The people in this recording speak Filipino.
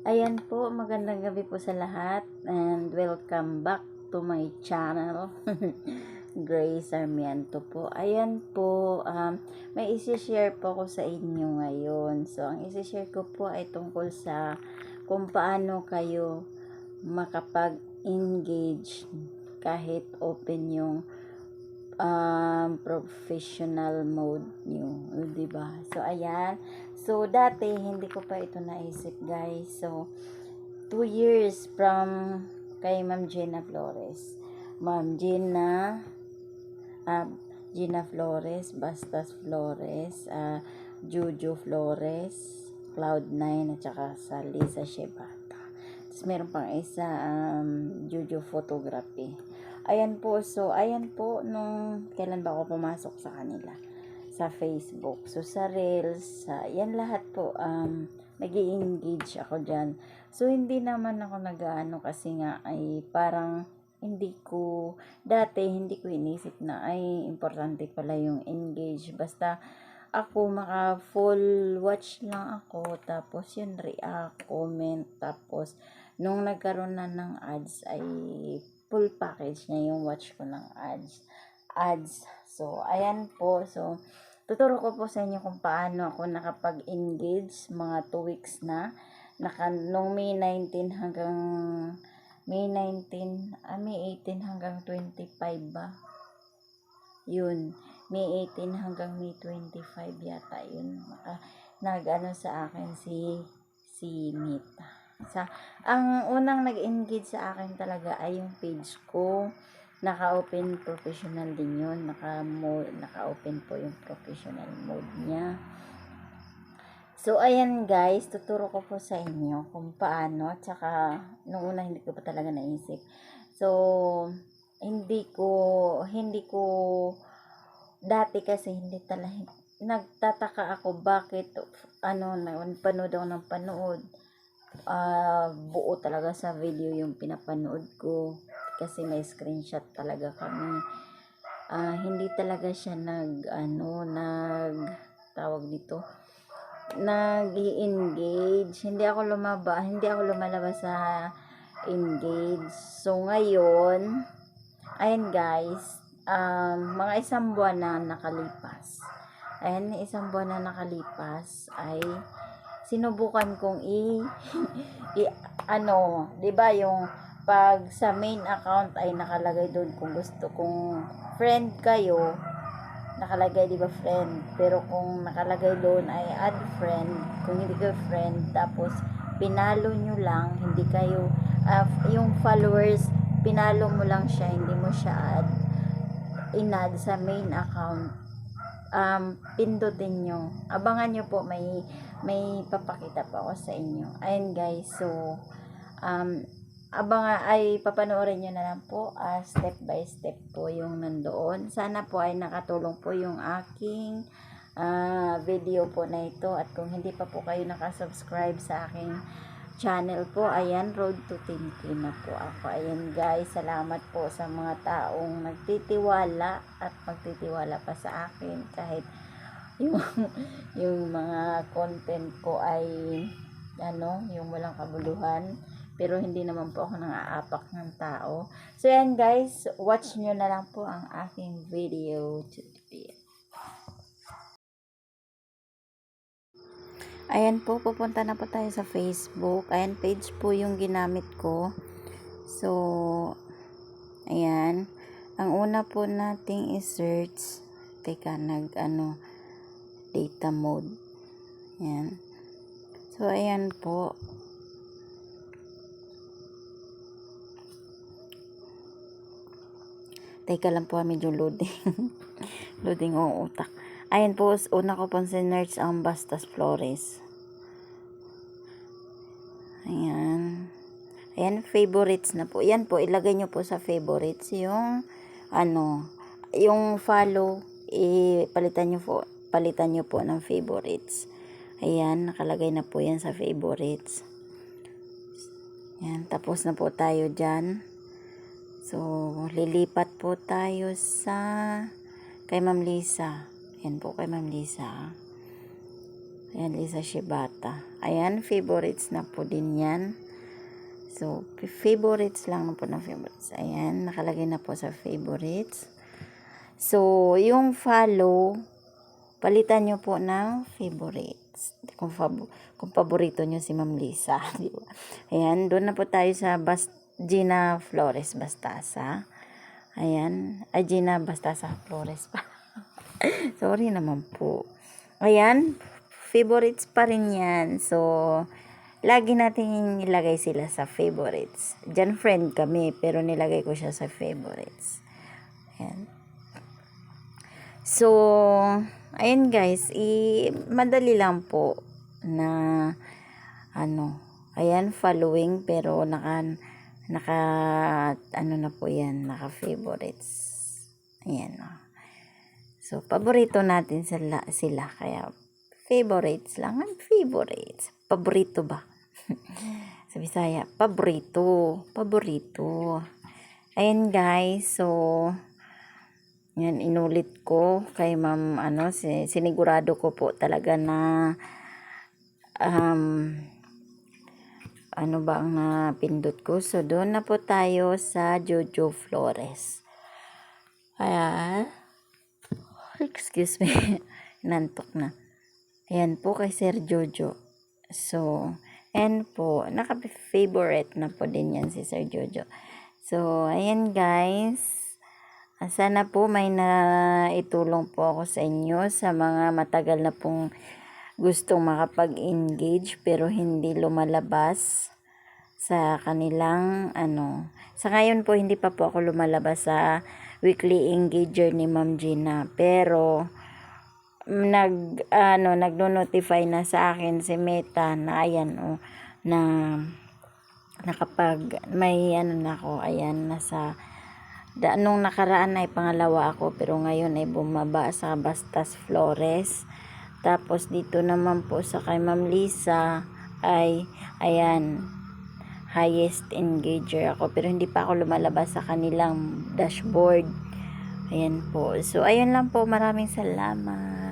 Ayan po, magandang gabi po sa lahat and welcome back to my channel. Grace Sarmiento po. Ayan po, may isi-share po ko sa inyo ngayon. So, ang isi-share ko po ay tungkol sa kung paano kayo makapag-engage kahit open yung professional mode nyo, diba? So, ayan. So, dati, hindi ko pa ito naisip, guys. So, 2 years from kay Ma'am Gina Flores. Ma'am Gina, Gina Flores, Bastas Flores, Juju Flores, Cloud9, at saka sa Lisa Shebata. Tapos, meron pang isa, Juju Photography. Ayan po, so, ayan po, nung kailan ba ako pumasok sa kanila? Sa Facebook. So, sa Reels, yan lahat po, nag-i-engage ako dyan. So, hindi naman ako nag-ano kasi nga ay parang dati hindi ko inisip na ay importante pala yung engage. Basta ako maka full watch lang ako, tapos yun react, comment, tapos nung nagkaroon na ng ads ay full package niya yung watch ko ng ads. So, ayan po. So, tuturo ko po sa inyo kung paano ako nakapag-engage mga 2 weeks na. Nung May 19 hanggang May 18 hanggang 25 ba? Yun. May 18 hanggang May 25 yata yun. Nag-ano sa akin si Mita. Ang unang nag-engage sa akin talaga ay yung page ko. Naka-open professional din yun. Naka-open po yung professional mode niya. So, ayan guys, tuturo ko po sa inyo kung paano. At saka, nung una hindi ko pa talaga naisip. So, hindi ko, dati kasi hindi talaga, nagtataka ako bakit, panood ako ng panood. Buo talaga sa video yung pinapanood ko kasi may screenshot talaga kami. Hindi talaga siya tawag dito, nag-i-engage. Hindi ako lumalabas sa engage. So ngayon, ayan guys, mga isang buwan na nakalipas. Ayan, isang buwan na nakalipas ay sinubukan kong 'di ba yung pag sa main account ay nakalagay doon kung gusto kung friend kayo, nakalagay 'di ba friend, pero kung nakalagay doon ay add friend, kung hindi kayo friend tapos pinalo nyo lang, hindi kayo yung followers, pinalo mo lang siya, hindi mo siya inad sa main account, pindutin nyo, abangan nyo po, may papakita pa ako sa inyo. Ayun guys, so papanoorin nyo na lang po, step by step po yung nandoon. Sana po ay nakatulong po yung aking video po na ito. At kung hindi pa po kayo nakasubscribe sa aking channel po, ayan, road to 10K na po ako. Ayan guys, salamat po sa mga taong nagtitiwala at magtitiwala pa sa akin kahit yung mga content ko ay yung walang kabuluhan, pero hindi naman po ako nang-aapak ng tao. So yan guys, watch nyo na lang po ang aking video today. Ayan po, pupunta na po tayo sa Facebook. Ayan, page po yung ginamit ko. So, ayan. Ang una po nating i-search, data mode. Ayan. So, ayan po. Teka lang po, medyo loading. Loading ang utak. Ayan po, una ko pong sinerch ang Bastas Flores. Ayan. Ayan, favorites na po. Yan po, ilagay nyo po sa favorites yung yung follow, palitan nyo po ng favorites. Ayan, nakalagay na po yan sa favorites. Ayan, tapos na po tayo dyan. So, lilipat po tayo kay Ma'am Lisa. Ayan po, kay Ma'am Lisa. Ayan, Lisa Shibata. Ayan, favorites na po din yan. So, favorites lang po na favorites. Ayan, nakalagay na po sa favorites. So, yung follow, palitan nyo po ng favorites. Kung paborito nyo si Ma'am Lisa. Di ba? Ayan, doon na po tayo sa Gina Flores Bastasa. Ayan, Gina Bastasa Flores pa. Sorry naman po. Ayan, favorites pa rin yan. So, lagi natin ilagay sila sa favorites. Diyan friend kami, pero nilagay ko siya sa favorites. Ayan. So, ayun guys, madali lang po na ayan, following, pero naka na po yan, naka favorites. Ayan, so, paborito natin sila, kaya favorites lang, favorites. Paborito ba? Sa Bisaya, paborito. Ayan guys, so, yan, inulit ko kay Ma'am, sinigurado ko po talaga na, ano ba ang napindot ko? So, doon na po tayo sa Jojo Flores. Ayan. Excuse me. Nantok na. Ayan po kay Sir Jojo. So, and po, naka-favorite na po din yan si Sir Jojo. So, ayan guys. Sana po may naitulong po ako sa inyo sa mga matagal na pong gustong makapag-engage pero hindi lumalabas sa kanilang Sa ngayon po, hindi pa po ako lumalabas sa weekly engager ni Ma'am Gina. Pero, nagno-notify na sa akin si Meta na ayan, na nakapag, may na ako, ayan, nung nakaraan ay pangalawa ako, pero ngayon ay bumaba sa Bastas Flores. Tapos, dito naman po sa kay Ma'am Lisa, ay, ayan, highest engager ako, pero hindi pa ako lumalabas sa kanilang dashboard. Ayan po. So, ayun lang po. Maraming salamat.